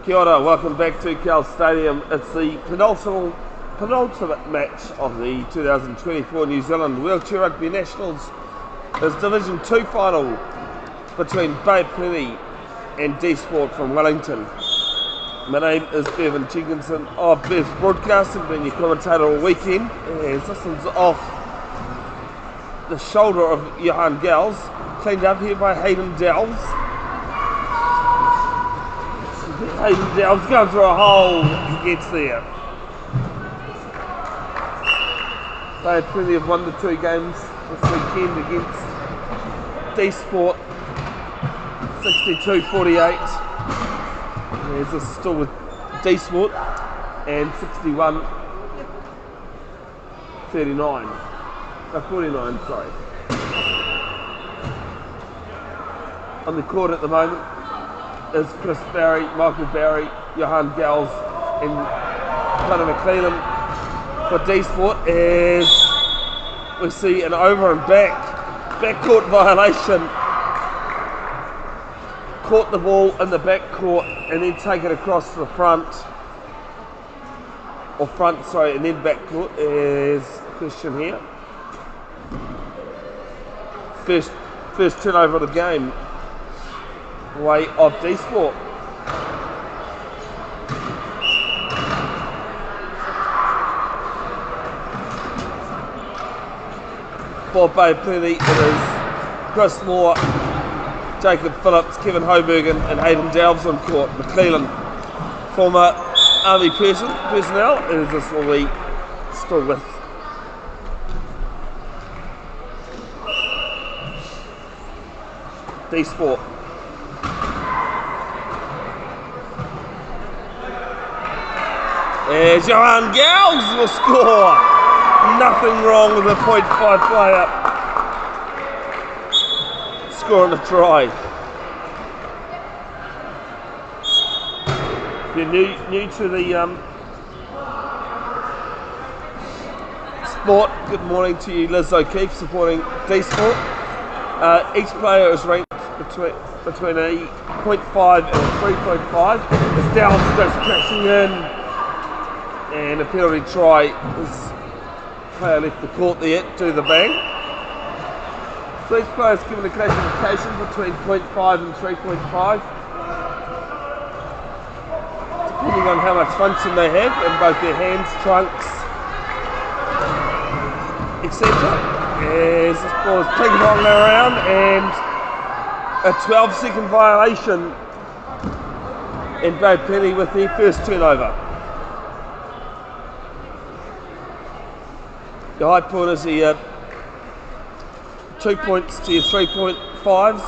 Kia ora, welcome back to Cowells Stadium. It's the penultimate match of the 2024 New Zealand Wheelchair Rugby Nationals. It's Division 2 final between Bevin and dsport from Wellington. My name is Bevin Jenkinson of Bev's Broadcasting, being your commentator all weekend. As this one's off the shoulder of Cowells, cleaned up here by Hayden Delves. Hayden Delves going through a hole, he gets there. They had plenty of 1-2 games this weekend against dsport, 62-48. There's this still with dsport, and 61-49. 49, sorry. On the court at the moment is Chris Barry, Michael Barry, Cowells, and Connor McClellan for dsport, as we see an over and backcourt violation. Caught the ball in the backcourt and then take it across to the front, and then backcourt is question here. First turnover of the game, way of dsport. For Bevin, it is Chris Moore, Jacob Phillips, Kevin Hobergen and Hayden Delves on court. McClellan, former Army personnel, and this will be still with dsport. As Cowells will score. Nothing wrong with a .5 player scoring a try. If you're new to the sport, good morning to you, Liz O'Keefe, supporting dsport. Each player is ranked between a .5 and a 3.5. As Downs goes crashing in, and a penalty try. This player left the court there to the bang. So each player is given a classification between .5 and 3.5, depending on how much function they have in both their hands, trunks, etc. As this ball is ping-ponged around, and a 12-second violation, and Bevin with their first turnover. The high point is the 2 points to your 3.5s.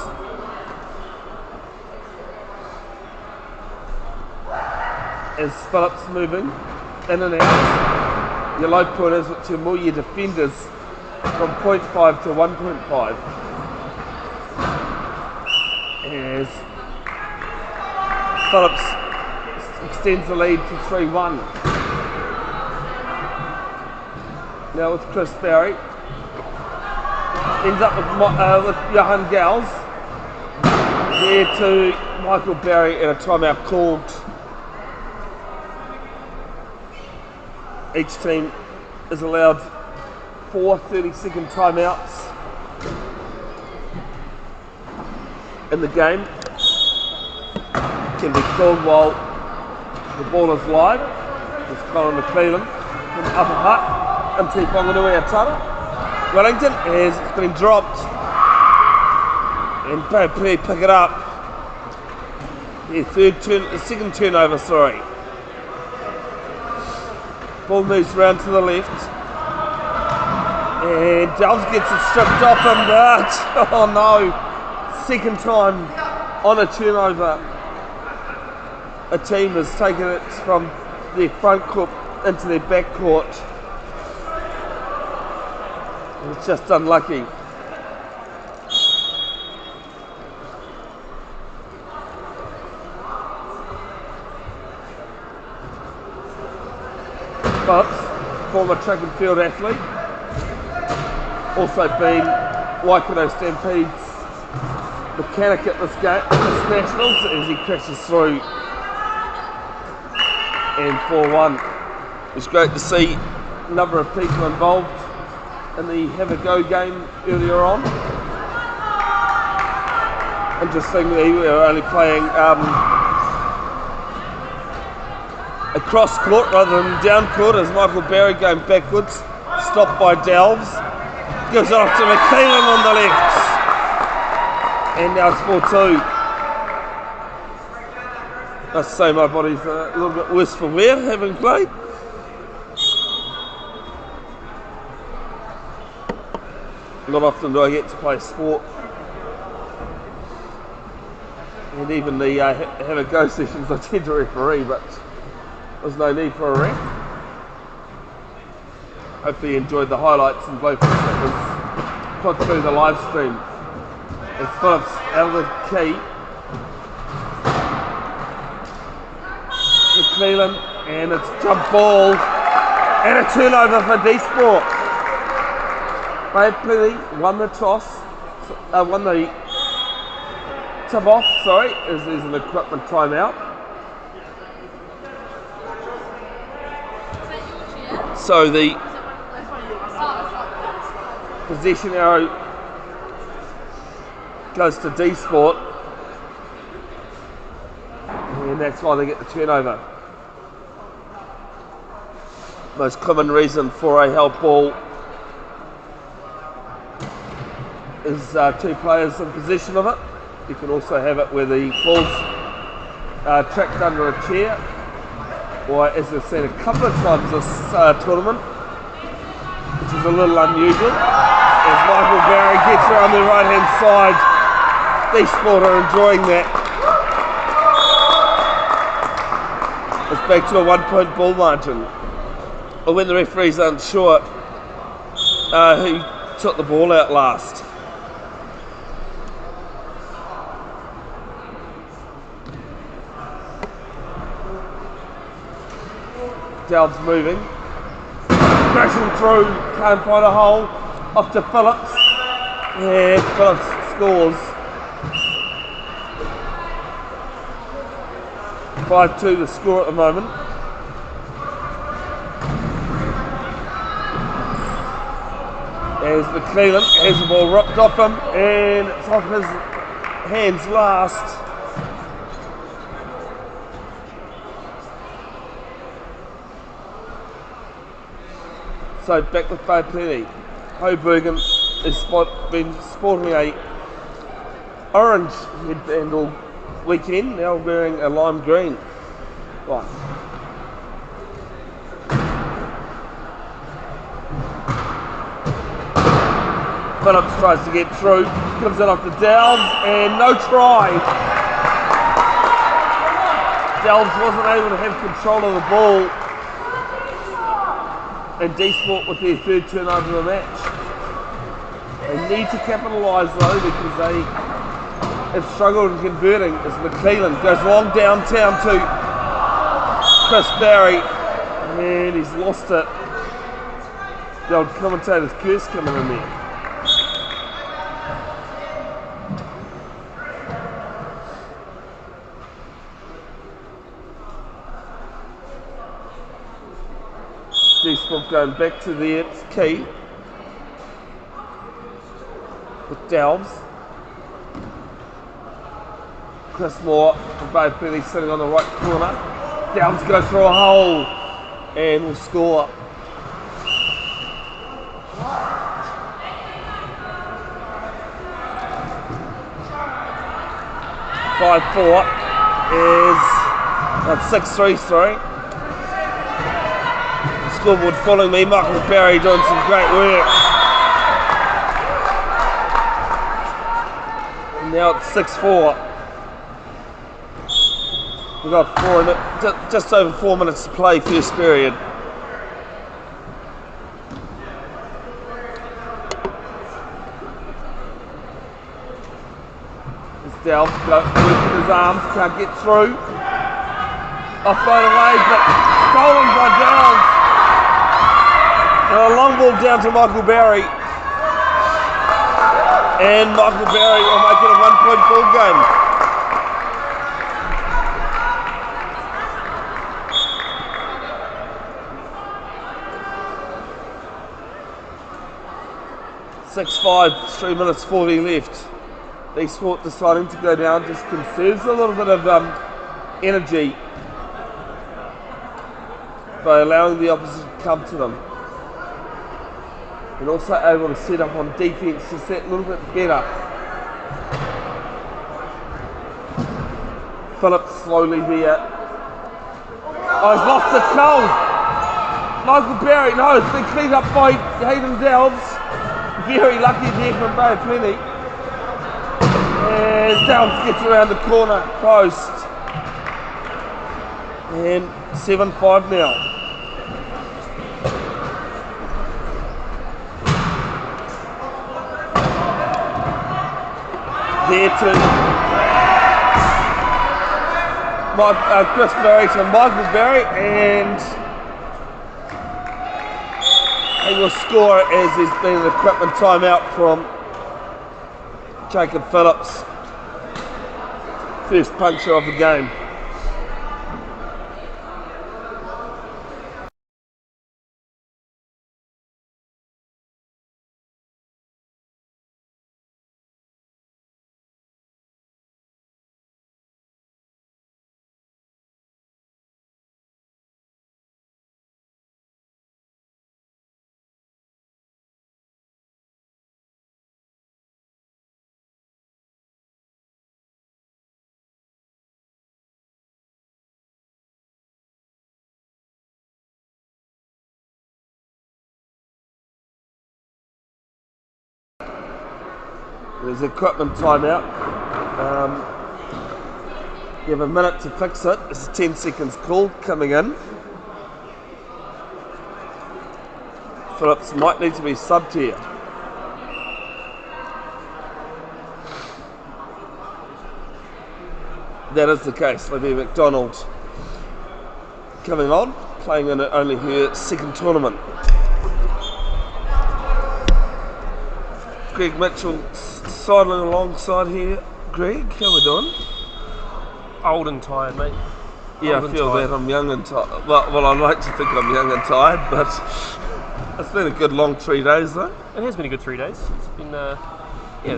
As Phillips moving in and out. Your low point is to more your defenders from 0.5 to 1.5. As Phillips extends the lead to 3-1. Now with Chris Barry, ends up with Cowells, there to Michael Barry, and a timeout called. Each team is allowed 4 30-second timeouts in the game. Can be called while the ball is live. It's Colin McClellan from Upper Hutt. Wellington has been dropped, and Bevin pick it up. Second turnover, sorry. Ball moves round to the left, and Delves gets it stripped off him, but oh no! Second time on a turnover, a team has taken it from their front court into their back court. It's just unlucky. Phillips, former track and field athlete, also been Waikato Stampede's mechanic at this game, this Nationals, as he crashes through and 4-1. It's great to see a number of people involved in the Have a Go game earlier on. Interestingly, we were only playing across court rather than down court as Michael Barry going backwards, stopped by Delves, gives it off to McLean on the left, and now it's 4-2. I must say my body's a little bit worse for wear having played. Not often do I get to play sport, and even the Have a Go sessions I tend to referee, but there's no need for a ref. Hopefully you enjoyed the highlights and blow that was put through the live stream. It's Phillips out of the key. McClellan, and it's jump ball and a turnover for dsport. Plenty won the toss, won the tip off, sorry, as there's an equipment timeout. So the possession arrow goes to dsport, and that's why they get the turnover. Most common reason for a help ball is two players in possession of it. You can also have it where the ball's tracked under a chair, or as we've seen a couple of times this tournament, which is a little unusual, as Michael Barry gets around the right hand side. dsport are enjoying that. It's back to a 1 point ball margin. Or when the referee's unsure who took the ball out last. Delves moving, crashing through, can't find a hole, off to Phillips, and Phillips scores. 5-2 the score at the moment. As McClellan has the ball ripped off him, and it's off his hands last. So back with plenty. Hobergen has been sporting a orange headband all weekend, now wearing a lime green one. Phillips tries to get through, gives it off to Delves, and no try. Delves wasn't able to have control of the ball, and dsport with their third turnover of the match. They need to capitalise though, because they have struggled in converting, as McClellan goes long downtown to Chris Barry, and he's lost it. The old commentator's curse coming in there. dsport going back to their key with Delves. Chris Moore from Bevin sitting on the right corner. Delves goes through a hole and will score. (5-4) is 6-3, sorry. Scoreboard following me, Michael Barry doing some great work. And now it's 6-4. We've got just over 4 minutes to play first period. As Delves working his arms, can't get through. Offload away, but stolen by Delves. And a long ball down to Michael Barry. And Michael Barry will make it a 1 point ball game. 6-5, 3 minutes 40 left. Dsport deciding to go down just conserves a little bit of energy by allowing the opposition to come to them. And also able to set up on defence just that little bit better. Phillips slowly there. Oh, he's lost the goal. Michael Berry, no, it's been cleaned up by Hayden Delves. Very lucky there from Bay of Plenty. And Delves gets around the corner post. And 7-5 now. There to Chris Berry to Michael Berry, and he will score as there's been an equipment timeout from Jacob Phillips. First puncture of the game. There's equipment timeout. You have a minute to fix it. This is 10 seconds call coming in. Phillips might need to be subbed here. That is the case. Libby McDonald coming on, playing in only her second tournament. Greg Mitchell sidling alongside here. Greg, how we doing? Old and tired, mate. Yeah, I feel that. I'm young and tired. Well, I'd like to think I'm young and tired, but it's been a good long 3 days though. It has been a good 3 days. It's been,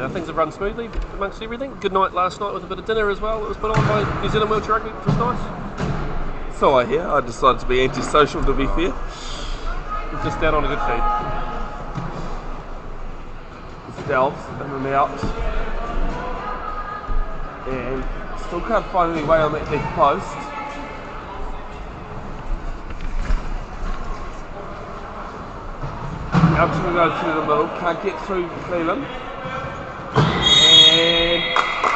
things have run smoothly amongst everything. Good night last night with a bit of dinner as well that was put on by New Zealand Wheelchair Rugby, which was nice. So I hear. I decided to be antisocial, to be fair. Just down on a good feed. Delves in and out, and still can't find any way on that big post. Now to go through the middle, can't get through Cleveland, and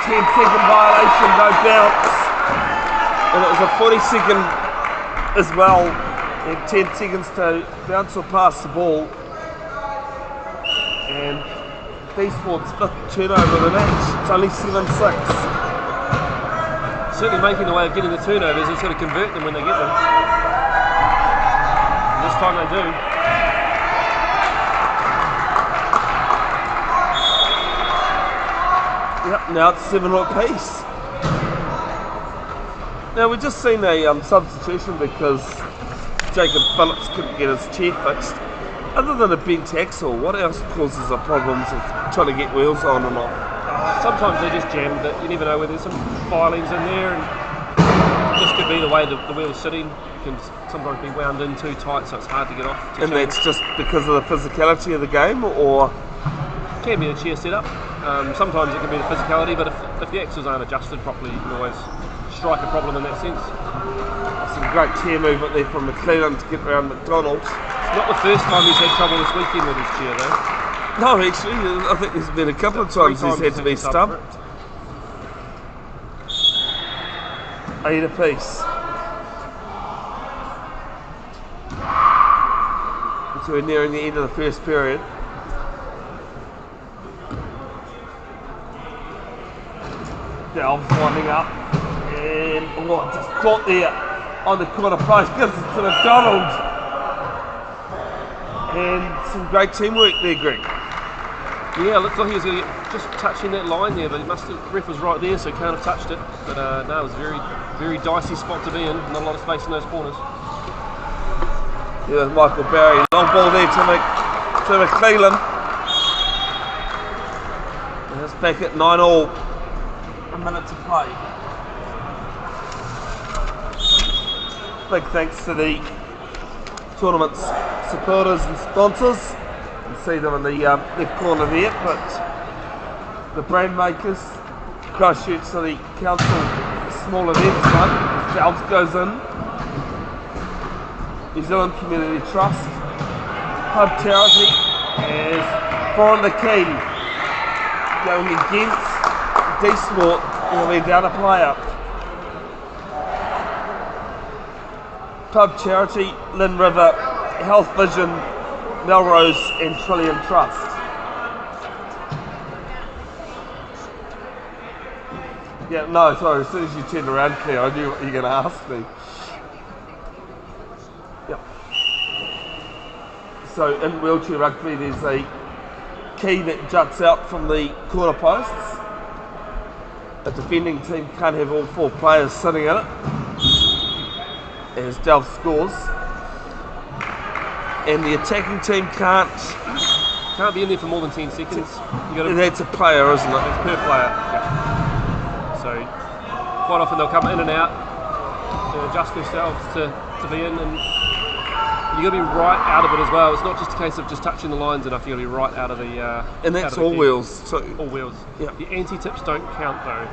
10-second violation, no bounce, and it was a 40-second as well, and 10 seconds to bounce or pass the ball, and Dsport's fifth turnover of the match. It's only 7-6. Certainly making the way of getting the turnovers. It's got to convert them when they get them. And this time they do. Yep, now it's 7 apiece. Now we've just seen a substitution because Jacob Phillips couldn't get his chair fixed. Other than a bent axle, what else causes the problems of trying to get wheels on and off? Sometimes they just jam, but you never know where there's some filings in there, and it just could be the way the wheel's sitting. It can sometimes be wound in too tight, so it's hard to get off. And that's just because of the physicality of the game, or? It can be the chair setup. Sometimes it can be the physicality, but if the axles aren't adjusted properly, you can always strike a problem in that sense. Some great chair movement there from McLean to get around McDonald. Not the first time he's had trouble this weekend with his chair though. No, actually, I think there's been a couple of times he's had to be stumped. 8 apiece. So we're nearing the end of the first period. Delves winding up, and just caught there on the corner post, gives it to McDonald. And some great teamwork there, Greg. Yeah, looked like he was just touching that line there, but the ref was right there, so he can't have touched it. But no, it was a very, very dicey spot to be in. Not a lot of space in those corners. Yeah, Michael Berry, long ball there to McClellan. back at 9-all. A minute to play. Big thanks to the tournament's supporters and sponsors. You can see them in the left corner there, but the brand makers, Christchurch City Council small events fund, Cowells goes in, New Zealand Community Trust, Hub Charity is Foreign the Key, going against dsport, will be down a player. Pub Charity, Lynn River, Health Vision, Melrose and Trillium Trust. Yeah, no, sorry, as soon as you turned around, Claire, I knew what you were going to ask me. Yep. So in wheelchair rugby, there's a key that juts out from the corner posts. The defending team can't have all 4 players sitting in it as Delph scores. And the attacking team can't be in there for more than 10 seconds. That's a player, isn't it? It's per player. Yeah. So quite often they'll come in and out to adjust themselves to be in, and you've got to be right out of it as well. It's not just a case of just touching the lines enough, you've got to be right out of the and that's all wheels too. All wheels. Yeah. The anti-tips don't count though.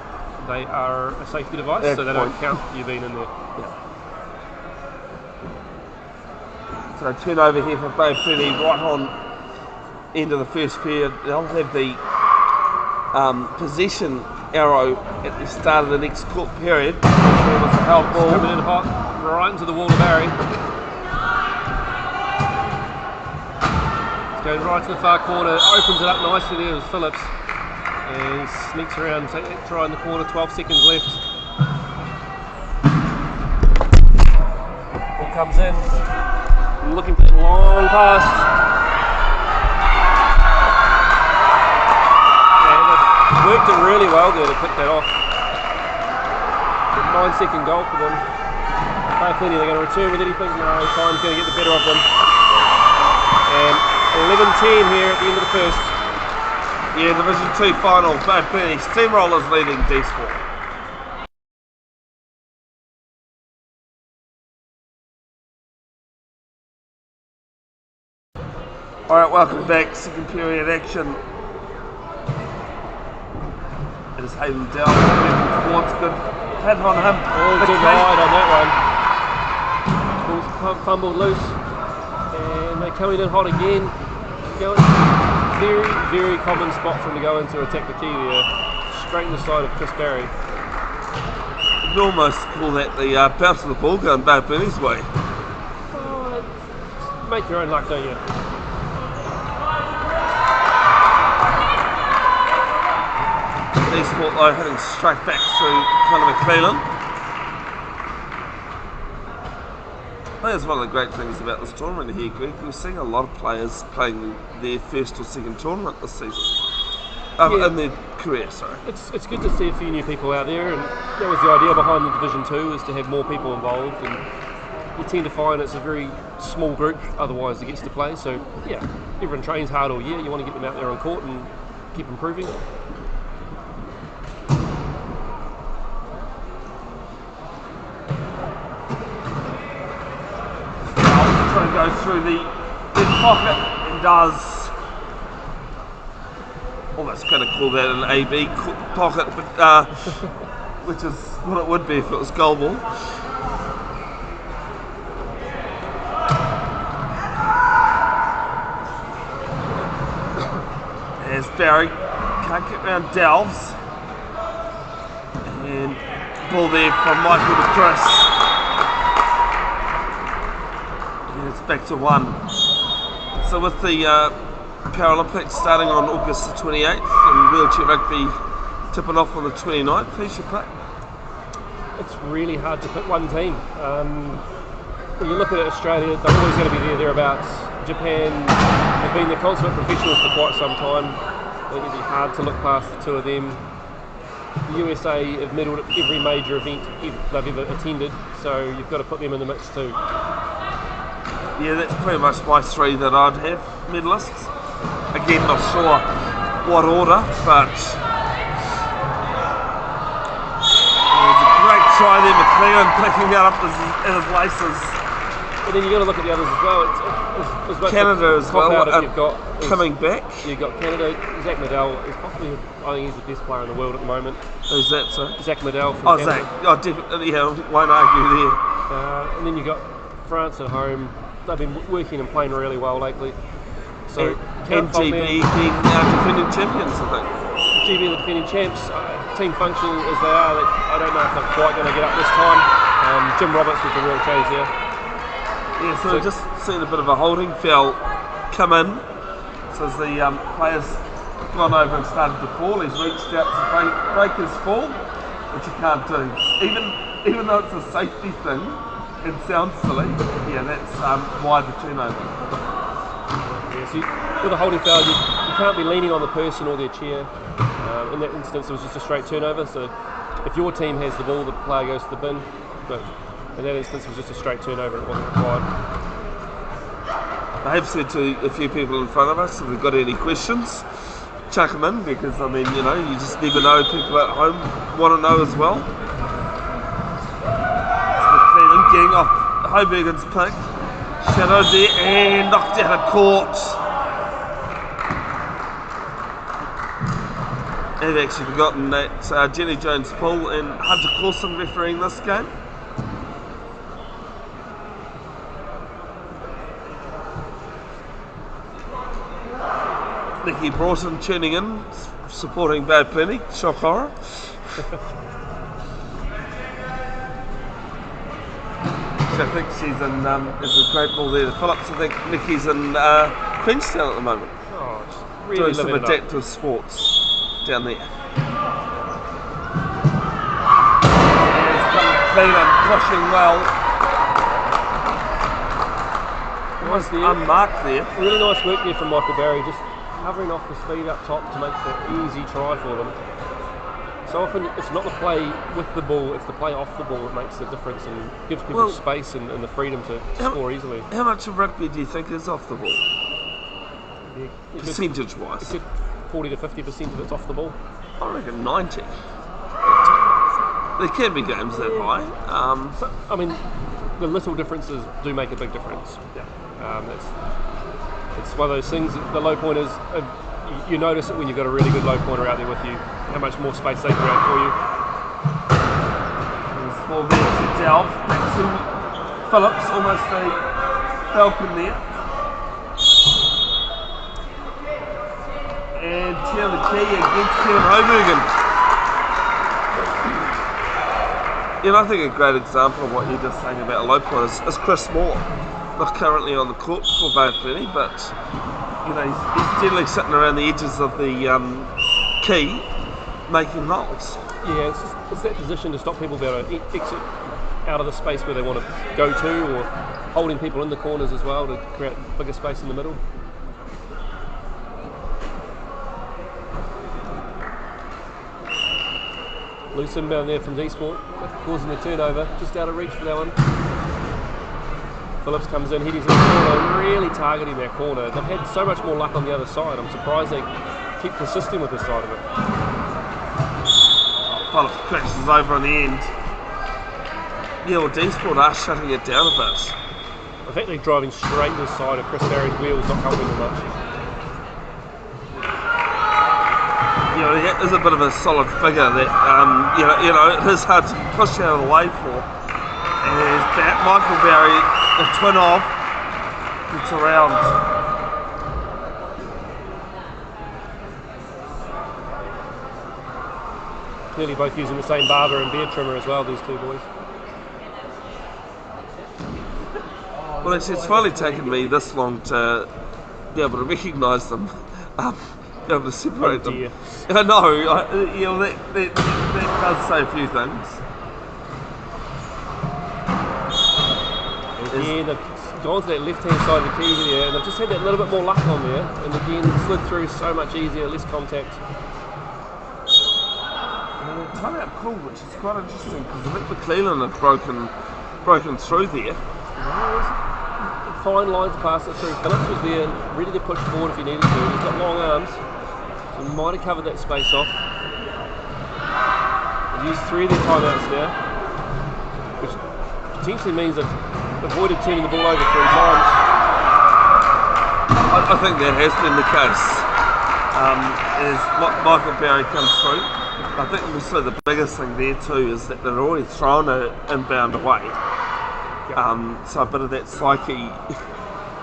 They are a safety device, so they don't count you being in there. Yeah. So turnover here for Bevin right on end of the first period. They'll have the possession arrow at the start of the next court period. It's a held ball. Coming in hot, right into the wall of Barry. It's going right to the far corner, opens it up nicely there with Phillips. And he sneaks around, take that try in the corner, 12 seconds left. Ball comes in, looking for a long pass. Yeah, worked it really well there to pick that off. 9-second goal for them. Bevin, they're going to return with anything? No, time's going to get the better of them. And 11-10 here at the end of the first. Yeah, Division 2 final, Bevin steamrollers leading dsport. Alright, welcome back, second period action. It is Hayden down, towards good head on him. Oh, good ride on that one. Ball's fumbled loose, and they're coming in hot again. Going very, very common spot for them to go in to attack the key there. Straight in the side of Chris Barry. You'd almost call that the bounce of the ball going Bevin's way. Make your own luck, don't you? dsport though heading straight back through Conor McClellan. I think it's one of the great things about this tournament here, Greg. We're seeing a lot of players playing their first or second tournament this season. In their career, sorry. It's good to see a few new people out there, and that was the idea behind the Division 2, is to have more people involved, and you tend to find it's a very small group otherwise that gets to play. So yeah, everyone trains hard all year, you want to get them out there on court and keep improving. Goes through the pocket and does, almost going to call that an AB pocket, but which is what it would be if it was goal ball. As Barry can't get round Delves, and ball there from Michael to Chris. It's back to 1. So with the Paralympics starting on August the 28th and wheelchair rugby tipping off on the 29th, who should play? It's really hard to pick one team. When you look at Australia, they're always going to be thereabouts. Japan have been the consummate professionals for quite some time. I think it'd be hard to look past the two of them. The USA have medalled at every major event they've ever attended, so you've got to put them in the mix too. Yeah, that's pretty much my 3 that I'd have medalists. Again, not sure what order, but try there, McLean picking it up in his laces. But then you've got to look at the others as well. It's much Canada as well, you've got coming back. You've got Canada. Zach Medell is possibly, I think he's the best player in the world at the moment. Who's that, sir? Zach Medell from Canada. Zach. Oh, definitely, yeah, won't argue there. And then you've got France at home. They've been working and playing really well lately. So and GB being defending champions, I think. GB the defending champs. Team functioning as they are, I don't know if they're quite going to get up this time. Jim Roberts was the real change there. Yeah, so just seen a bit of a holding foul come in. So as the players gone over and started to fall, he's reached out to break his fall, which he can't do. Even though it's a safety thing, it sounds silly. Yeah, that's why the turnover. Yes, with a holding foul, you can't be leaning on the person or their chair. In that instance, it was just a straight turnover. So if your team has the ball, the player goes to the bin. But in that instance, it was just a straight turnover. It wasn't required. I have said to a few people in front of us, if we've got any questions, chuck them in, because I mean, you know, you just never know. People at home want to know as well. McLean getting off Hobergen's pick. Shadow there and knocked out of court. I've actually forgotten that Jenny Jones-Paul and Hunter Clausen refereeing this game. Nikki Broughton tuning in, supporting Bad Penny, shock horror. So I think she's in, there's a great ball there to Phillips. I think Nikki's in Queenstown at the moment. Oh, really doing some adaptive sports down there. Clean and pushing well. Nice there. Unmarked there. Really nice work there from Michael Barry, just covering off the speed up top to make the easy try for them. So often it's not the play with the ball, it's the play off the ball that makes the difference and gives people space and the freedom to score easily. How much of rugby do you think is off the ball? Yeah, percentage-wise? 40 to 50% of it's off the ball. I reckon 90. There can be games that high. I mean, the little differences do make a big difference. Yeah. It's one of those things, the low pointers, you notice it when you've got a really good low pointer out there with you, how much more space they create for you. There's 4 minutes to delve. Back to Phillips, almost a falcon there. And Taylor Key against Kevin Hobergen. You know, I think a great example of what you're just saying about a low point is Chris Moore. Not currently on the court for Bay Fernie, but you know, he's generally sitting around the edges of the key, making holes. Yeah, it's that position to stop people being able to exit out of the space where they want to go to, or holding people in the corners as well to create bigger space in the middle. Loose inbound there from dsport, causing the turnover, just out of reach for that one. Phillips comes in, hitting the corner, really targeting that corner. They've had so much more luck on the other side. I'm surprised they keep persisting with this side of it. Phillips crashes over on the end. Yeah, well, dsport are shutting it down a bit. In fact, they're driving straight this side of Chris Barry's wheels, not helping them much. You know, he is a bit of a solid figure that, you know, it is hard to push out of the way for. And there's that Michael Barry, the twin of, gets around. Clearly both using the same barber and beard trimmer as well, these two boys. Well, it's finally taken me this long to be able to recognise them. Be able to separate them. I know, you know, that does say a few things. Again, they've gone to that left-hand side of the key here, and they've just had that little bit more luck on there, and again, slid through so much easier, less contact. And a timeout call, which is quite interesting, because I think McLean had broken through there. Fine line to pass it through. Phillips was there, ready to push forward if he needed to. He's got long arms, so he might have covered that space off. They've used 3 of their timeouts now. potentially means they've avoided turning the ball over 3 times. I think that has been the case. As Michael Barry comes through, I think also the biggest thing there too is that they're already thrown an inbound away. So a bit of that psyche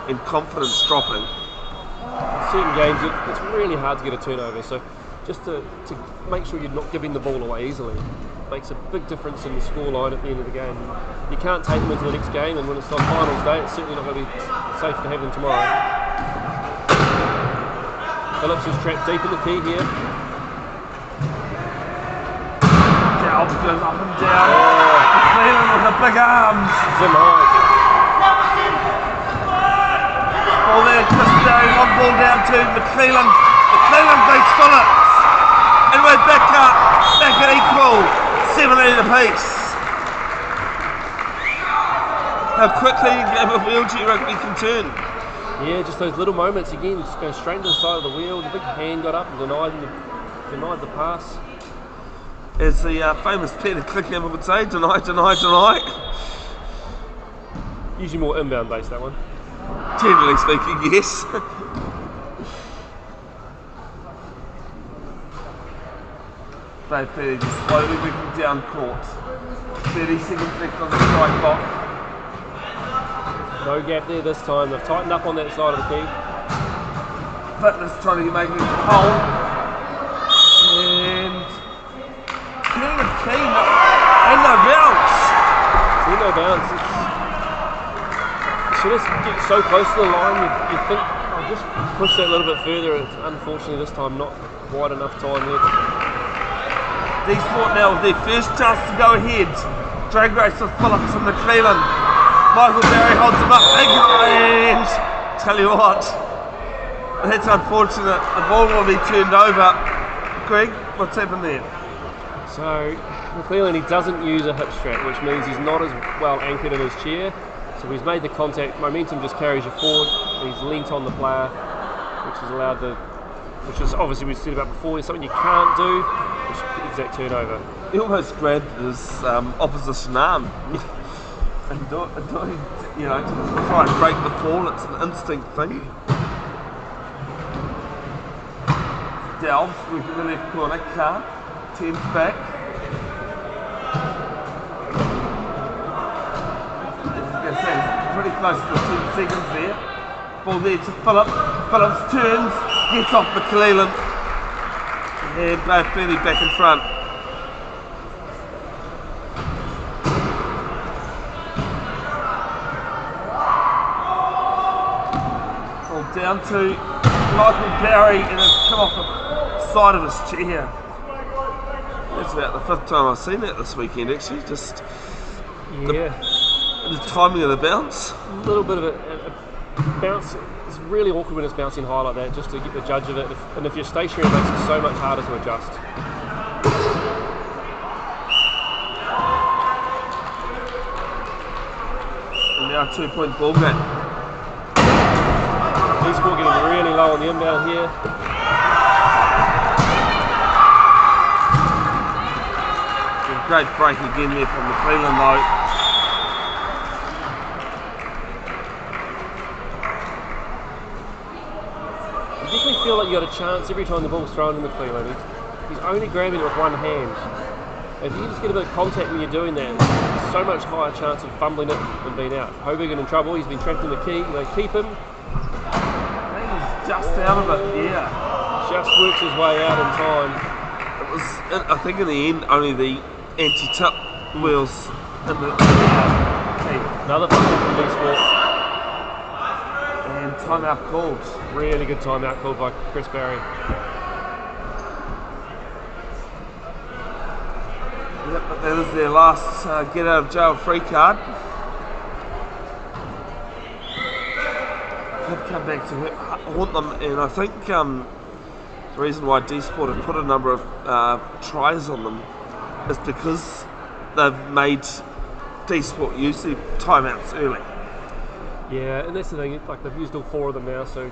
and confidence dropping. In certain games, it's really hard to get a turnover. So just to make sure you're not giving the ball away easily makes a big difference in the scoreline at the end of the game. You can't take them into the next game, and when it's on finals day, it's certainly not going to be safe to have them tomorrow. Phillips is trapped deep in the key here. Cowells goes up and down. Cleveland with the big arms. Zim high. Ball there, Chris Barry, one ball down to McClellan. McClellan beats Phillips. And we're back at equal. 17 apiece. How quickly a game of wheelchair rugby can turn. Yeah, just those little moments again, just go straight to the side of the wheel. The big hand got up and denied the pass. As the famous Peter Clickhammer would say, deny, deny, deny. Usually more inbound based, that one. Generally speaking, yes. They're just slowly moving down court. 30 seconds left on the strike clock. No gap there this time. They've tightened up on that side of the key. Fitness trying to make it cold. And getting a key, and no bounce. See, no bounce. As soon as you get so close to the line, you think, I'll just push that a little bit further. It's unfortunately this time not wide enough time left. dsport now with their first chance to go ahead. Drag race with Phillips and McClellan. Michael Barry holds him up big, and tell you what, that's unfortunate. The ball will be turned over. Greg, what's happened there? So McClellan, he doesn't use a hip strap, which means he's not as well anchored in his chair. So he's made the contact, momentum just carries you forward. He's leant on the player, which has allowed which is obviously we said about before, is something you can't do, which is that turnover. He almost grabbed his opposition arm. And doing, to try and break the fall, it's an instinct thing. Delves with the left corner, can't, turns back. As I say, pretty close to the 2 seconds there. Ball there to Phillips. Phillips turns, gets off McClellan. And both fairly back in front. Down to Michael Barry, and it's come off the side of his chair. That's about the 5th time I've seen that this weekend, actually. Just the timing of the bounce. A little bit of a bounce. It's really awkward when it's bouncing high like that, just to get the judge of it. And if you're stationary, it makes it so much harder to adjust. And now a 2-point ball game. dsport getting really low on the inbound here. Great break again there from McClellan though. You definitely feel like you got a chance every time the ball's thrown to McClellan. He's only grabbing it with one hand. If you just get a bit of contact when you're doing that, there's so much higher chance of fumbling it and being out. Hobigan in trouble, he's been trapped in the key, they keep him. Just out of it, yeah. Just works his way out in time. It was, I think in the end, only the anti-tip wheels in the Another fumble from dsport. And timeout called. Really good timeout called by Chris Barry. Yep, but that is their last get out of jail free card. They've come back to haunt them, and I think the reason why dsport have put a number of tries on them is because they've made dsport use their timeouts early. Yeah, and that's the thing, like they've used all 4 of them now, so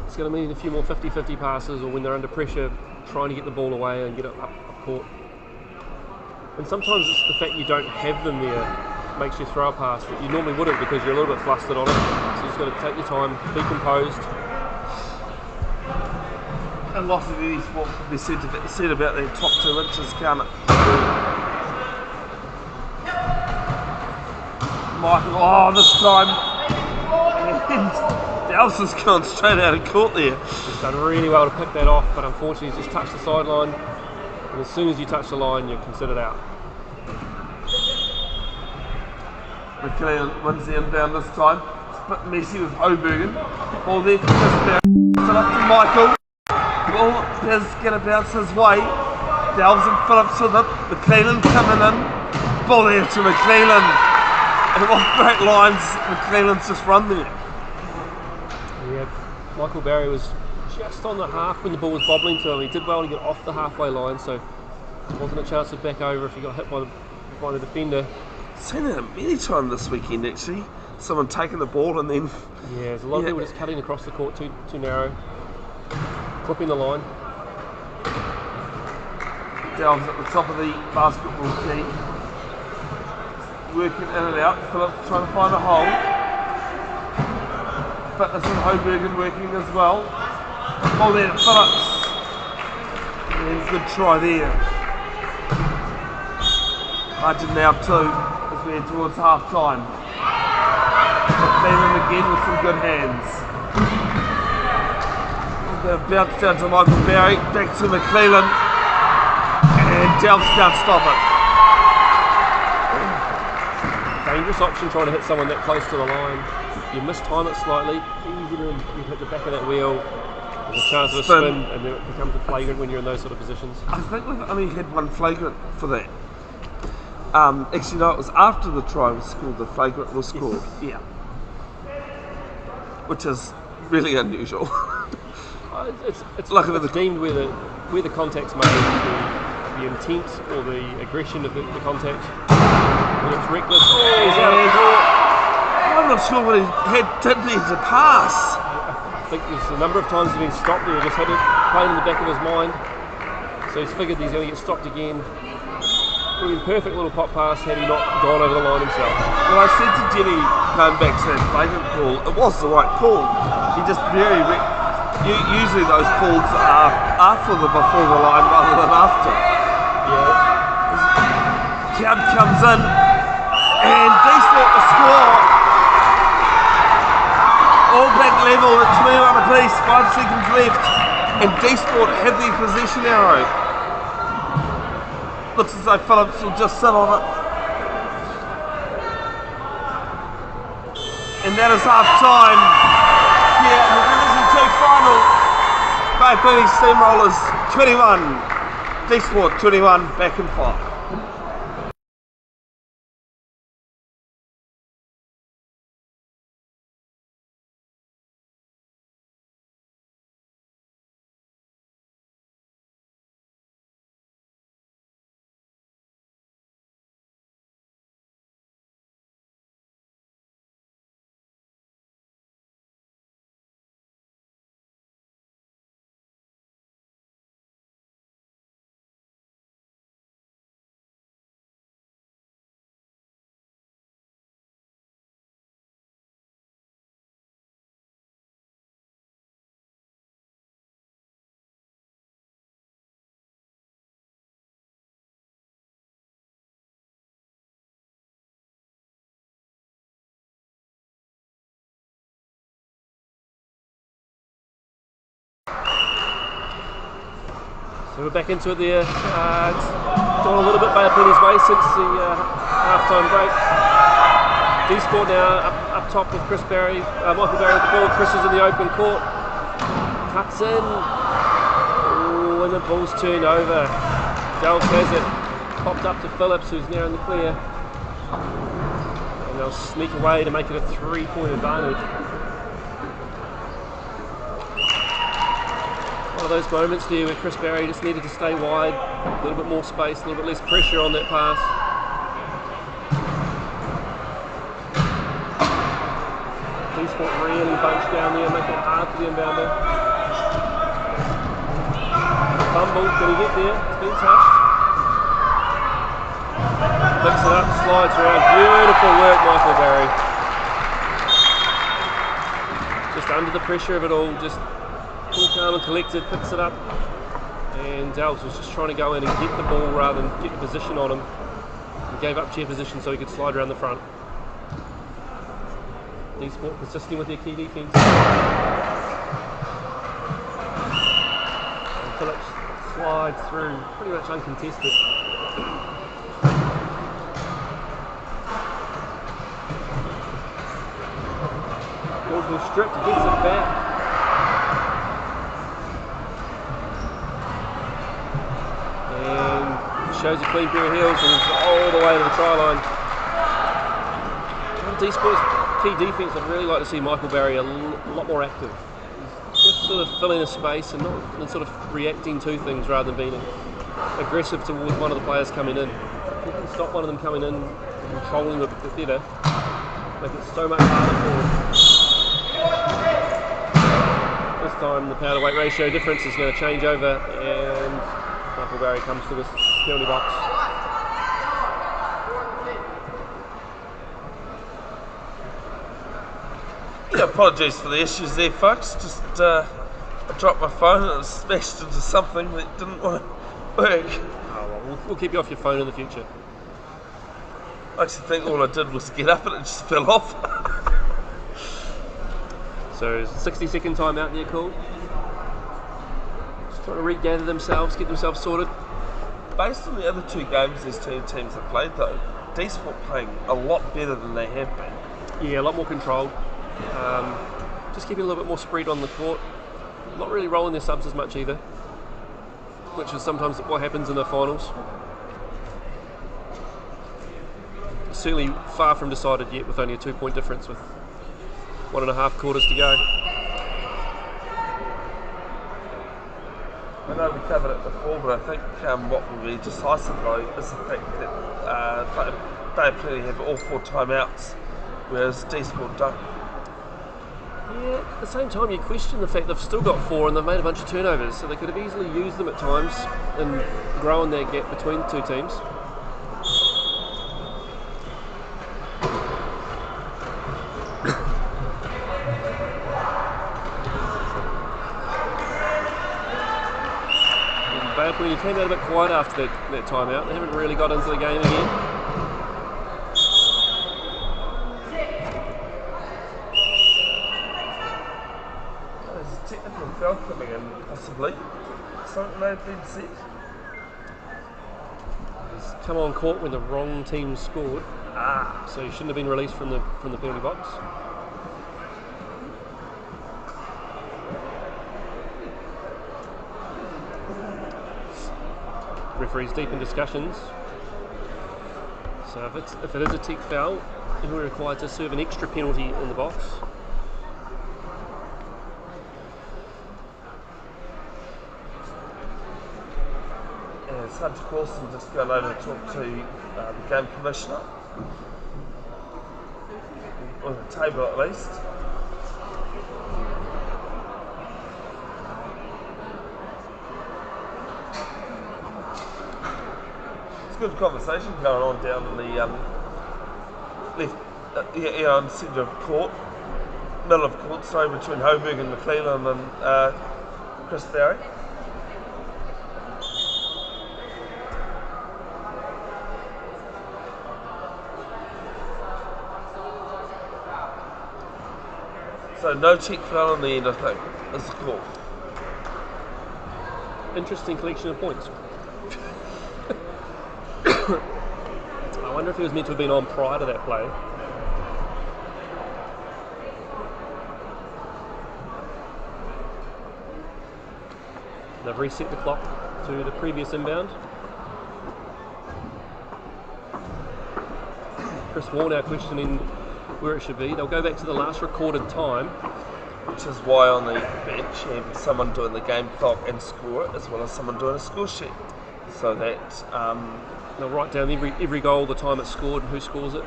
it's going to mean a few more 50-50 passes, or when they're under pressure trying to get the ball away and get it up court. And sometimes it's the fact you don't have them there makes you throw a pass that you normally wouldn't because you're a little bit flustered on it. So you just got to take your time, be composed. And lots of these what we said about their top 2 inches, can't it? Michael, this time. Dallas has gone straight out of court there. He's done really well to pick that off, but unfortunately he's just touched the sideline. And as soon as you touch the line, you're considered out. McLean wins the inbound this time. It's a bit messy with Hobergen. Ball there for Christchurch. It's up to Michael. Ball is going to bounce his way. Delves and Phillips with it. McLean coming in. Ball there to McLean. And what great lines McLean's just run there. Yeah, Michael Barry was just on the half when the ball was bobbling to him. He did well to get off the halfway line, so there wasn't a chance to back over if he got hit by the defender. Seen that many times this weekend actually. Someone taking the ball and then... Yeah, there's a lot of people just cutting across the court too narrow. Clipping the line. Delves at the top of the basketball tee. Working in and out. Phillips trying to find a hole. Fitness and Hobergen working as well. Ball there to Phillips. And good try there. Margin now 2 as we head towards half time. McLean again with some good hands. They've bounced down to Michael Barry, back to McLean, and Delves can't stop it. Dangerous option trying to hit someone that close to the line. You mistime it slightly, easy to hit the back of that wheel. There's a chance of a spin, and then it becomes a flagrant when you're in those sort of positions. I think we've only had one flagrant for that. Actually, no, it was after the try was scored, the flagrant was scored. Yes. Yeah. Which is really unusual. It's deemed where the contact's made, the intent or the aggression of the contact. When it's reckless, he's out of court. I'm not sure what he didn't need to pass. I think there's a number of times he's been stopped there, just had it playing in the back of his mind. So he's figured he's going to get stopped again. Would have been a perfect little pop pass had he not gone over the line himself. Well, I said to Jenny going back to that flagrant call, it was the right call. He just usually those calls are for the before the line rather than after. Yeah. Count comes in and dsport the score. All Black level at 21 apiece, 5 seconds left, and dsport have the possession arrow. Looks as though Phillips will just sit on it. And that is half time. Yeah, the Division 2 final. Bay Plenty Steamrollers 21, dsport 21, back in 5. So we're back into it there. It's gone a little bit Bay Plenty's way since the half-time break. dsport now up top with Michael Barry with the ball. Chris is in the open court. Cuts in. Oh, and the ball's turned over. Delves has it. Popped up to Phillips, who's now in the clear. And they'll sneak away to make it a 3-point advantage. One of those moments there where Chris Barry just needed to stay wide, a little bit more space, a little bit less pressure on that pass. dsport really bunched down there, making it hard for the inbounder. Fumble, did he get there? It's been touched. Picks it up, slides around. Beautiful work, Michael Barry. Just under the pressure of it all, just cool, calm and collected, picks it up. And Cowells was just trying to go in and get the ball rather than get the position on him. He gave up chair position so he could slide around the front. dsport persisting with their key defence. And Phillips slides through, pretty much uncontested. Gordon stripped, gets it back. And shows a clean pair of heels and it's all the way to the try line. dsport's key defence, I'd really like to see Michael Barry a lot more active. He's just sort of filling a space and not sort of reacting to things rather than being aggressive towards one of the players coming in. If you can stop one of them coming in and controlling it a bit better, make it so much harder for him. This time the power to weight ratio difference is going to change over and Michael Barry comes to this penalty box. Yeah, apologies for the issues there, folks. Just I dropped my phone and it smashed into something that didn't want to work. Oh, well, we'll keep you off your phone in the future. I actually think all I did was get up and it just fell off. So 60-second timeout there called. Just trying to regather themselves, get themselves sorted. Based on the other two games these two teams have played though, dsport playing a lot better than they have been. Yeah, a lot more controlled. Just keeping a little bit more spread on the court. Not really rolling their subs as much either, which is sometimes what happens in the finals. Certainly far from decided yet with only a 2-point difference with 1.5 quarters to go. I know we covered it before, but I think what will be decisive though is the fact that they clearly have all 4 timeouts, whereas dsport don't. Yeah, at the same time you question the fact they've still got 4 and they've made a bunch of turnovers, so they could have easily used them at times and grown that gap between the two teams. When you came out a bit quiet after that timeout, they haven't really got into the game again. There's a technical foul coming in, possibly. Something may have been said. He's come on court when the wrong team scored, so he shouldn't have been released from the penalty box. Referee's deep in discussions. So if it is a tech foul, then we're required to serve an extra penalty in the box. And Sergeant Coulson just gone over to talk to the game commissioner. On the table at least. Good conversation going on down in the left, on the centre of court, middle of court, sorry, between Hoburg and McClellan and Chris Barry. So no check foul on the end, I think, is the call. Interesting collection of points. I wonder if he was meant to have been on prior to that play. They've reset the clock to the previous inbound. Chris Wall now questioning where it should be. They'll go back to the last recorded time. Which is why on the bench you have someone doing the game clock and score it, as well as someone doing a score sheet. So that they'll write down every goal, the time it's scored, and who scores it.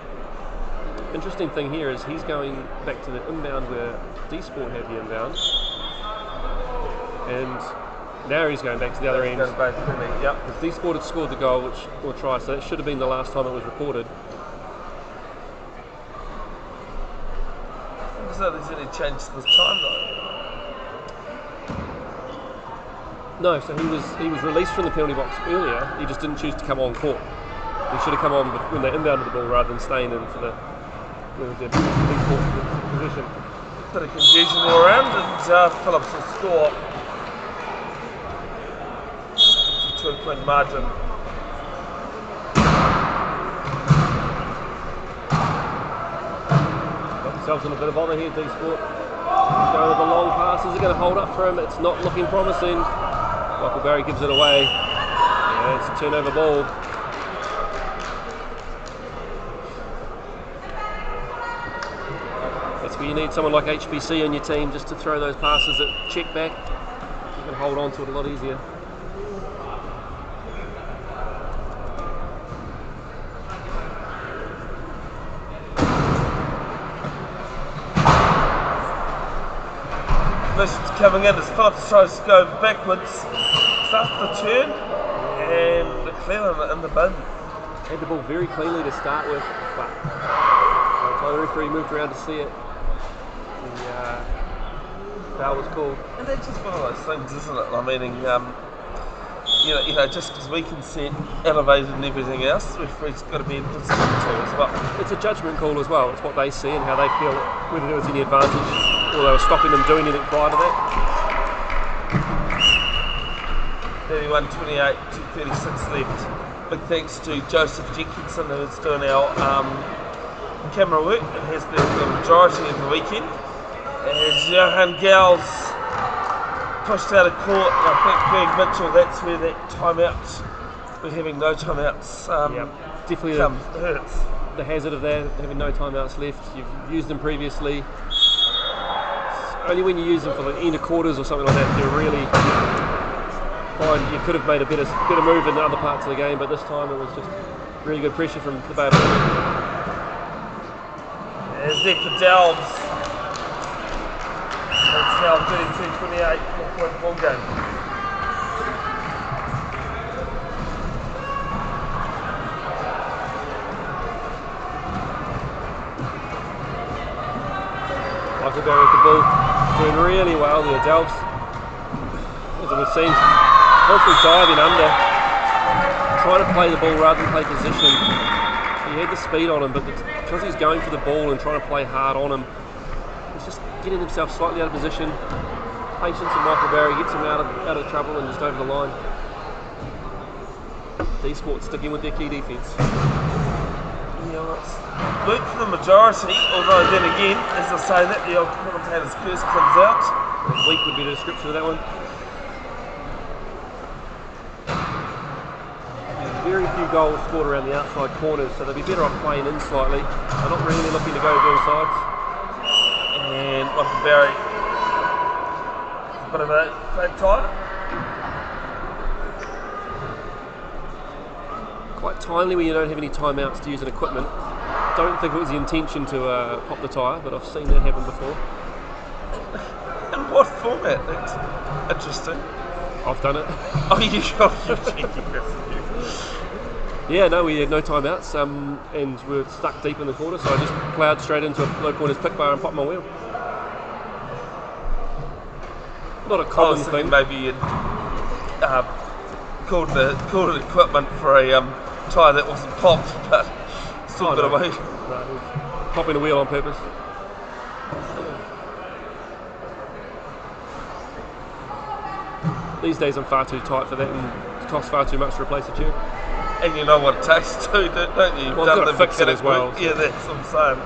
Interesting thing here is he's going back to the inbound where dsport had the inbound, and Now he's going back to the other end. Goes back to me, yep. dsport had scored the goal, or try, so that should have been the last time it was recorded. So there's any change to this time though? No, so he was released from the penalty box earlier. He just didn't choose to come on court. He should have come on when they inbounded the ball rather than staying in for the position. Bit of confusion all around, and Phillips will score. It's a 2-point margin. Themselves in a bit of bother here, dsport. Going with the long passes are going to hold up for him. It's not looking promising. Michael Barry gives it away. Yeah, it's a turnover ball. That's where you need someone like HPC on your team just to throw those passes at check back. You can hold on to it a lot easier. Mission's coming in as Phillips tries to go backwards, starts the turn, and Cleveland in the bin. Had the ball very cleanly to start with, but by the time the referee moved around to see it, the foul was called. And that's just one of those things, isn't it? I mean, you know, just because we can set elevated and everything else, the referee's got to be in position to as well. It's a judgment call as well. It's what they see and how they feel, whether there was any advantage or they were stopping them doing anything prior to that. 31-28, 2:36 left. Big thanks to Joseph Jenkinson, who's doing our camera work and has been the majority of the weekend. As Johan Cowells pushed out of court, and I think Greg Mitchell, that's where that timeout, we're having no timeouts, definitely hurts. The hazard of that, having no timeouts left. You've used them previously. Only when you use them for the end of quarters or something like that, they're really fine. You could have made a better move in the other parts of the game, but this time it was just really good pressure from the Bevin. There's Nick for Delves. It's now 32-28, 4-point ball game. Michael Barry with the ball, doing really well there. Delves, as it seems, constantly diving under, trying to play the ball rather than play position. He had the speed on him, but because he's going for the ball and trying to play hard on him, he's just getting himself slightly out of position. Patience, and Michael Barry gets him out of trouble and just over the line. dsport sticking with their key defence. Yeah, it's worked for the majority, although then again, as I say that, the old commentator's curse comes out. Weak would be the description of that one. Very few goals scored around the outside corners, so they'd be better off playing in slightly. They're not really looking to go doing sides. And Michael Barry, a bit of a flat tire. Quite timely when you don't have any timeouts to use an equipment. Don't think it was the intention to pop the tyre, but I've seen that happen before. In what format? That's interesting. I've done it. Oh, you cheeky bastard. Yeah, no, we had no timeouts, and we were stuck deep in the corner, so I just ploughed straight into a low corners pick bar and popped my wheel. Not a common thing. Maybe you'd called an equipment for a tyre that wasn't popped, but still got away. No, popping a wheel on purpose. These days I'm far too tight for that, and it costs far too much to replace a tube. And you know what it takes too, don't you? Well, you've got to fix it as well. Yeah, that's what I'm saying.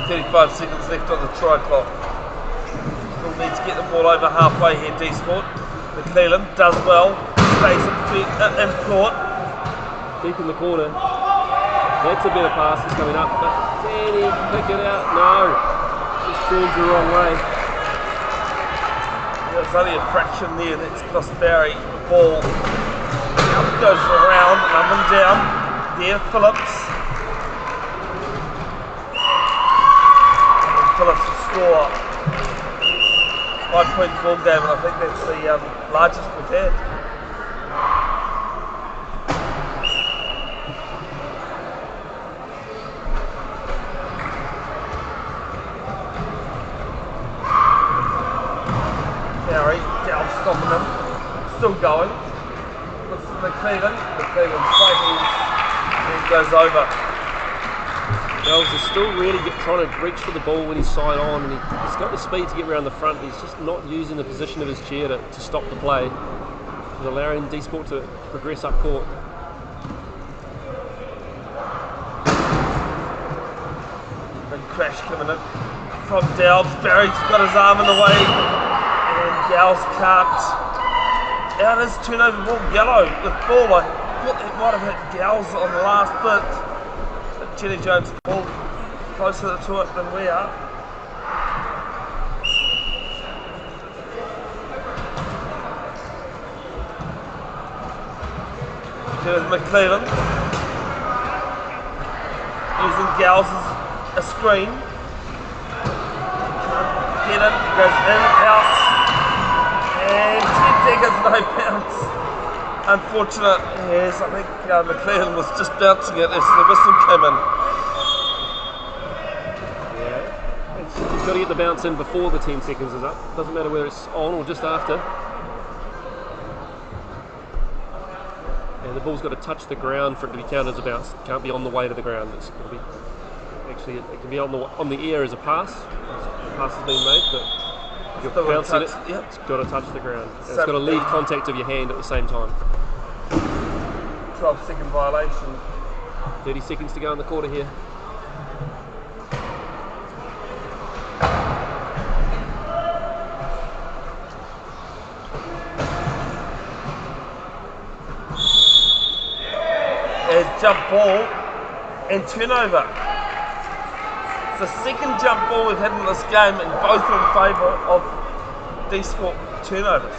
35 seconds left on the try clock. Still need to get the ball over halfway here, dsport. McClellan does well, stays in court. Deep in the corner. That's a better pass that's coming up, but can he pick it out? No. Just turns the wrong way. There's only a fraction there that's cost Barry the ball. Now it goes around and up and down. There, Phillips. And Phillips will score. 5-point ball game, and I think that's the largest we've had. Cowells stopping him, still going. Looks at McClellan fighting and goes over. Cowells is still really trying to reach for the ball when he's side on, and he's got the speed to get around the front. He's just not using the position of his chair to stop the play. He's allowing dsport to progress up court. Big crash coming in from Delves. Barry's got his arm in the way, and Cowells can't. Out his turnover ball, yellow with ball. I thought that might have hit Cowells on the last bit. But Jenny Jones ball closer to it than we are. Here's McClellan using Cowells as a screen. Get it, goes in, out, and 10 seconds, no bounce. Unfortunate, yes, I think McClellan was just bouncing it as the whistle came in. Yeah, you've got to get the bounce in before the 10 seconds is up. Doesn't matter whether it's on or just after. And the ball's got to touch the ground for it to be counted as a bounce. It can't be on the way to the ground. It's got to be, actually, it can be on the air as a pass. The pass has been made, but you're bouncing it. Yep. It's got to touch the ground. And it's got to leave contact of your hand at the same time. 12-second violation. 30 seconds to go in the quarter here. Jump ball and turnover. It's the second jump ball we've had in this game, and both in favour of dsport turnovers.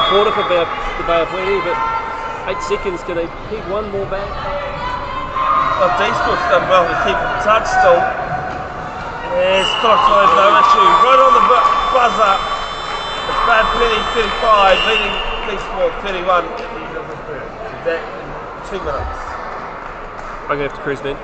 Quarter for the Bay of Plenty, but 8 seconds. Can they keep one more back? Well, dsport's done well to keep it touch still. Yes, Phillips no issue. Right on the buzzer. It's Bay of Plenty 35, leading dsport 31 at the end of the third. That in 2 minutes. I'm going to have to cruise then.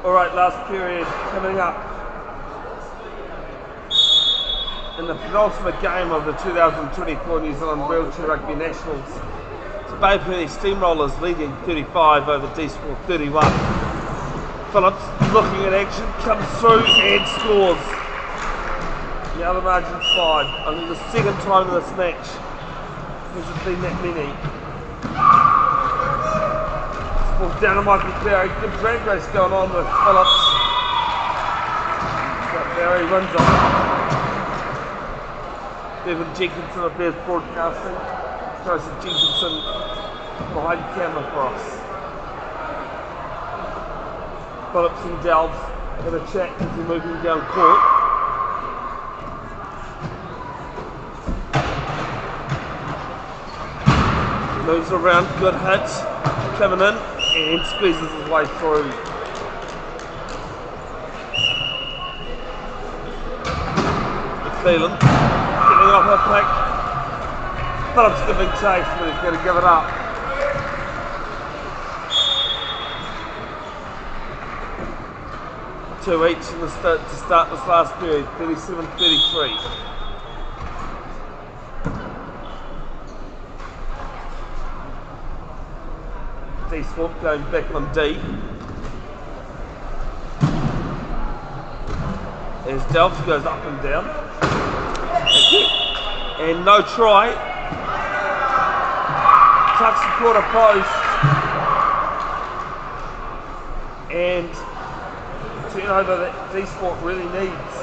Alright, last period coming up. In the penultimate game of the 2024 New Zealand Wheelchair Rugby Nationals, it's Bay of Plenty Steamrollers leading 35 over dsport 31. Phillips looking at action, comes through and scores. The other margin's 5. Only the second time in this match has it been that many. Well, down to Michael Barry, good drag race going on with Phillips. Got Barry runs on. Bevin Jenkinson of Bears Broadcasting. Throws to Jenkinson behind camera for us. Phillips and Delves have a chat as they're moving down court. Moves around, good hits, coming in. And squeezes his way through. McClellan getting off her pick. Phillips giving chase, but he's going to give it up. Two each in the to start this last period, 37-33. dsport going back on D. As Delves goes up and down. And no try. Touch the quarter post. And turnover that dsport really needs.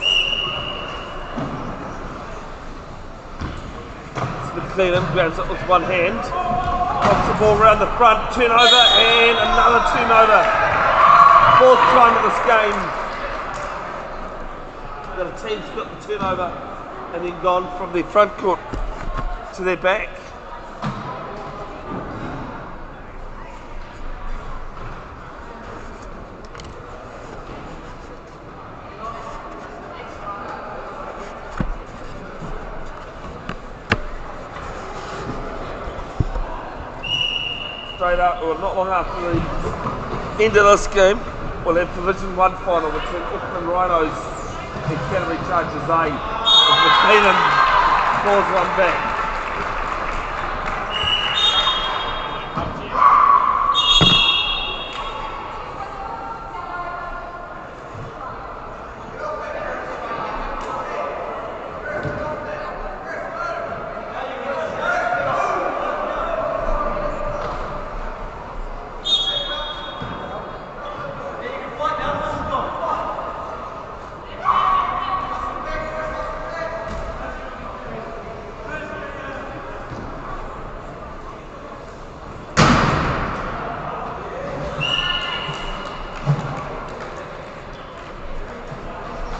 McLean grabs it with one hand. Knocks the ball around the front. Turnover and another turnover. Fourth time in this game. Got a team split the turnover and then gone from their front court to their back. Straight up, or not long after the end of this game, we'll have Division 1 final between Auckland Rhinos and Canterbury Chargers A. As McLean scores one back.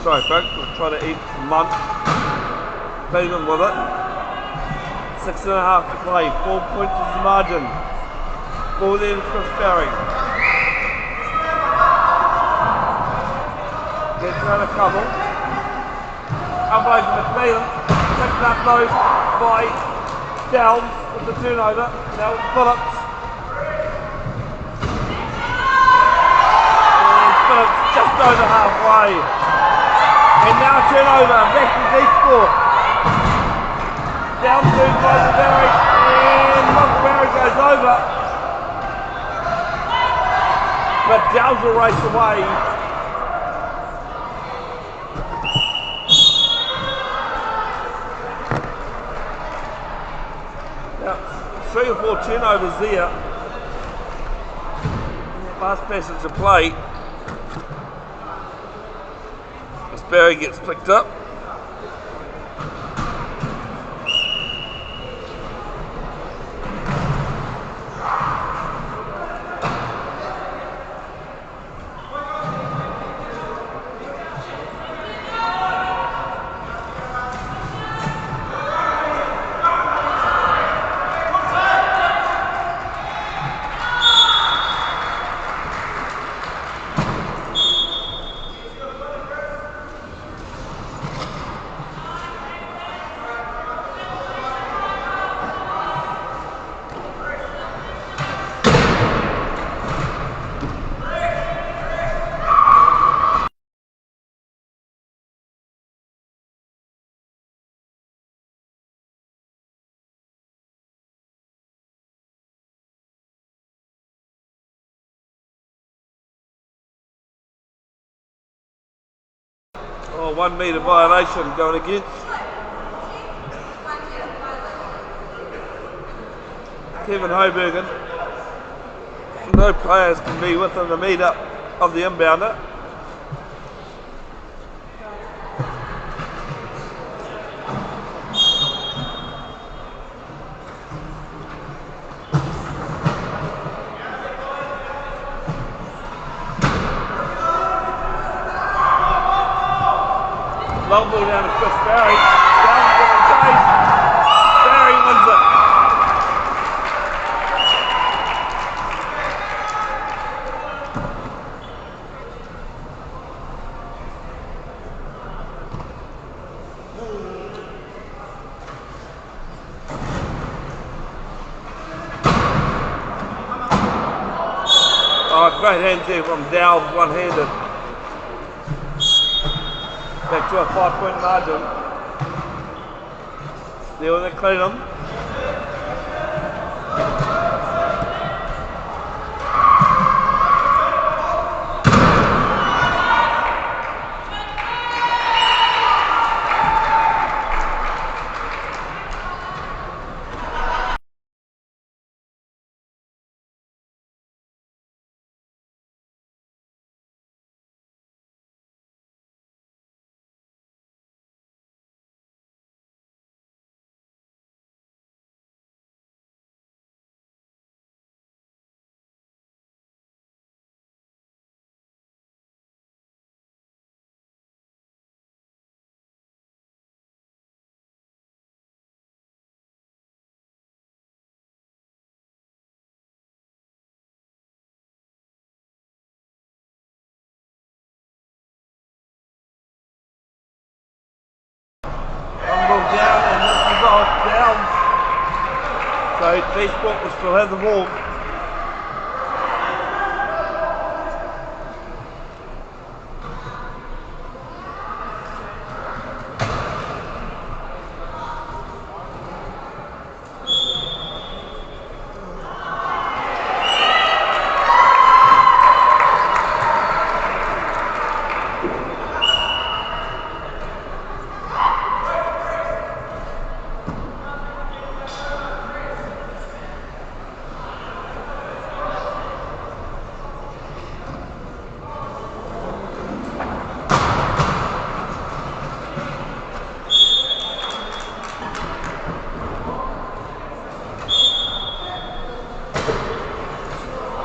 Sorry folks, we'll try to eat lunch. Bevin with it. 6.5 to play, 4 points is the margin. Ball there to Chris Barry. Gets another couple. Upload to McLean. Picked up though by Cowells with the turnover. Now it's Phillips. And Phillips just over halfway. And now turnover, back to dsport. Down to Barry, and Barry goes over. But Downs will race away. Now, 3 or 4 turnovers there. Last passage of play. Barry gets picked up. Oh, 1 metre violation going against Kevin Hobergen. No players can be within a metre of the inbounder. Long ball down to Chris Barry. Down to the chase. Barry wins it. Oh, great hands there from Dowd, one-handed. Back to a 5-point margin. There with it, Cleanham. dsport will still have the ball.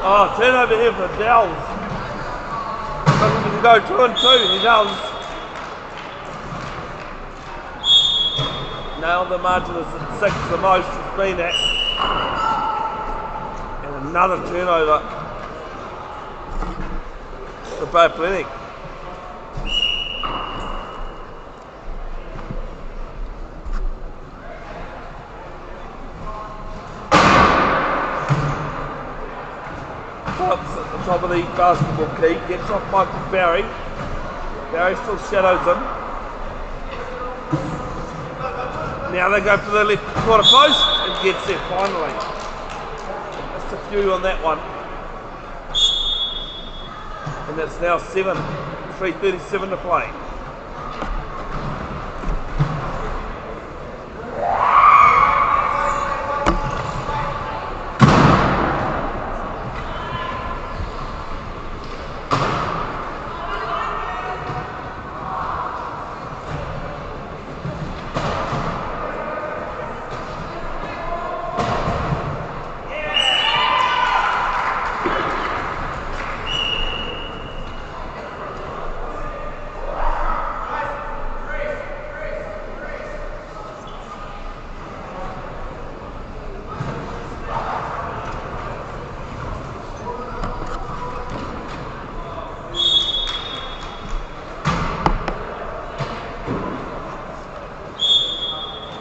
Oh, turnover here for Dells. Looking to go 2 and 2, he does. Now the margin is at 6, the most it's been at. And another turnover for Bay Athletic. At the top of the basketball key, gets off Michael Barry. Barry still shadows him. Now they go for the left quarter post and gets there finally. Just a few on that one. And it's now 3:37 to play.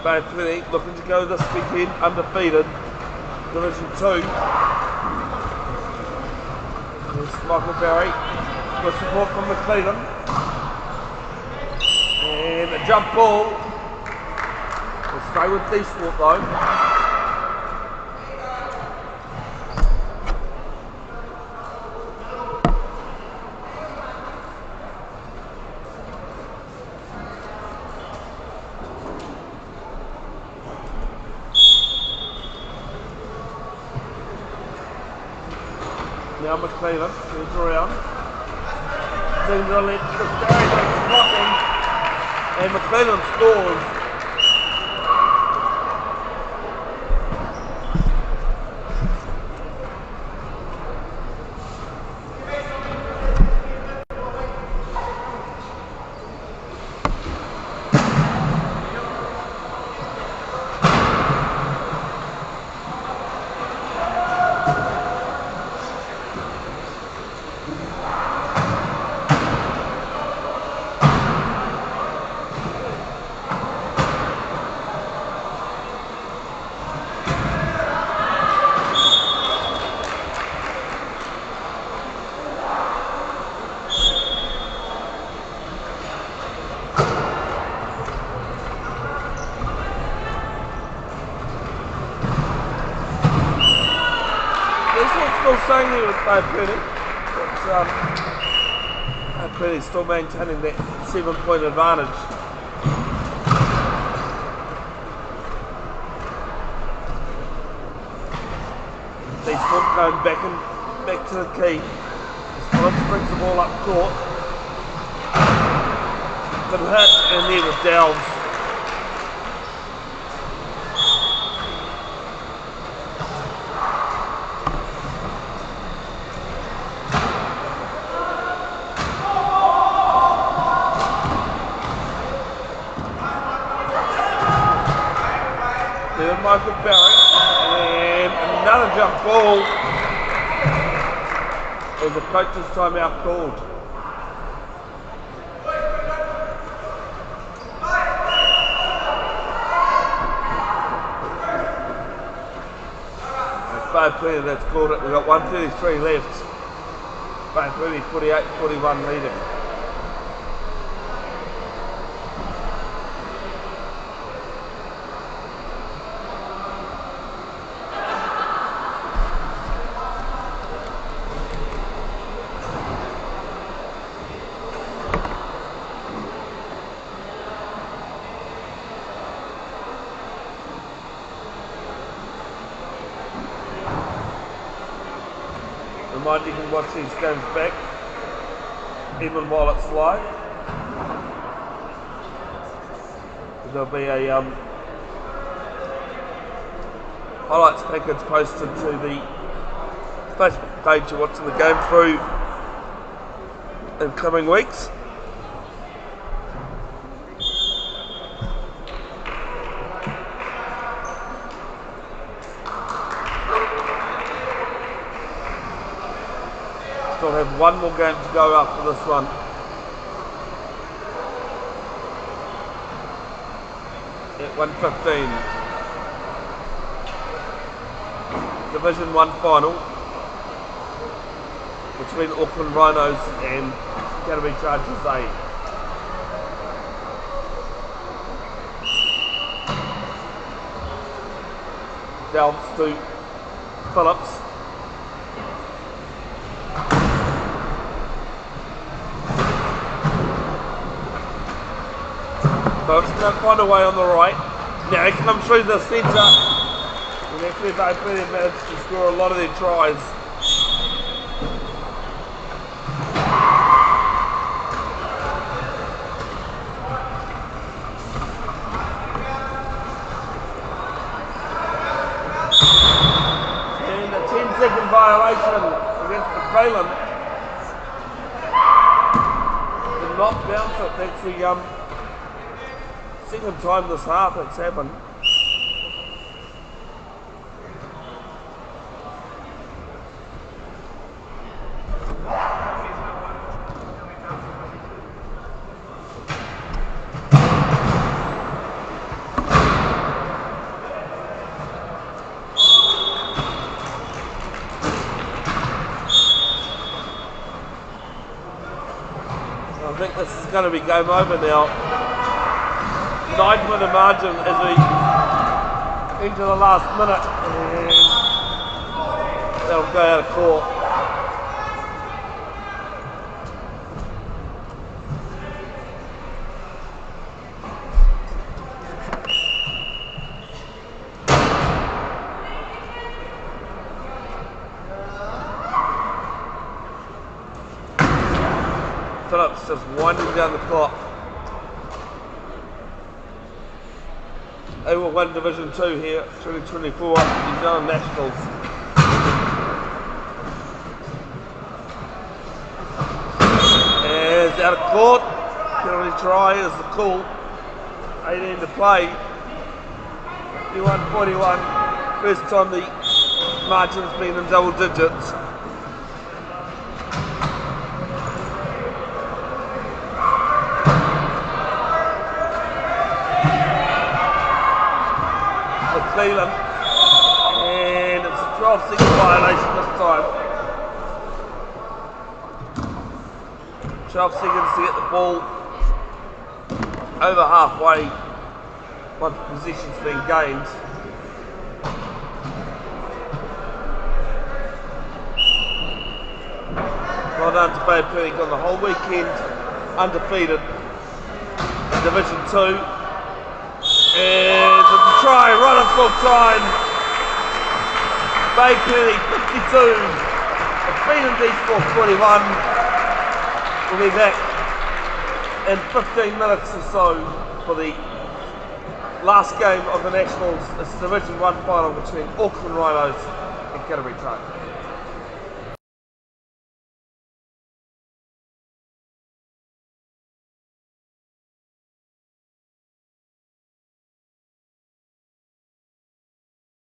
Bay Athletic looking to go this weekend undefeated, Division 2. There's Michael Barry with support from McClellan. And a jump ball. We'll stay with dsport though. Now McClellan turns around. Turns on left to Barry, takes blocking. And McClellan scores. Staying here with Bay Athletic, but Bay Athletic still maintaining that 7-point advantage. dsport going back to the key. Phillips brings the ball up court. Good hit, and there was Dells. Michael Barry, and another jump ball. There's a coach's timeout called. Bay Penny that's called it. We've got 1:33 left. Bay Penny 48-41 leading. Remind you can watch these games back, even while it's live. There'll be a highlights package posted to the Facebook page you're watching the game through in coming weeks. Still have one more game to go after this one. At 1:15. Division 1 final between Auckland Rhinos and Academy Chargers A. Delves to Phillips. So it's going to find a way on the right. Now he comes through the centre. And actually they really managed to score a lot of their tries. And a 10-second violation against the Phelan. Did not bounce it. That's the second time this half it's happened. I think this is going to be game over now. 9-minute margin as we into the last minute, and that'll go out of court. Phillips just winding down the clock. A1 Division 2 here, 2024 New Zealand Nationals. And it's out of court. Penalty try is the call. 18 to play. 51-41. First time the margin's been in double digits. Cleveland, and it's a 12-second violation this time. 12 seconds to get the ball over halfway once possession's been gained. Well done to Bay Penny on the whole weekend, undefeated in Division 2. And it's a try, right at full time. Bay Penny 52, defeating dsport 21. We'll be back in 15 minutes or so for the last game of the Nationals. It's Division 1 final between Auckland Rhinos and Canterbury Chargers.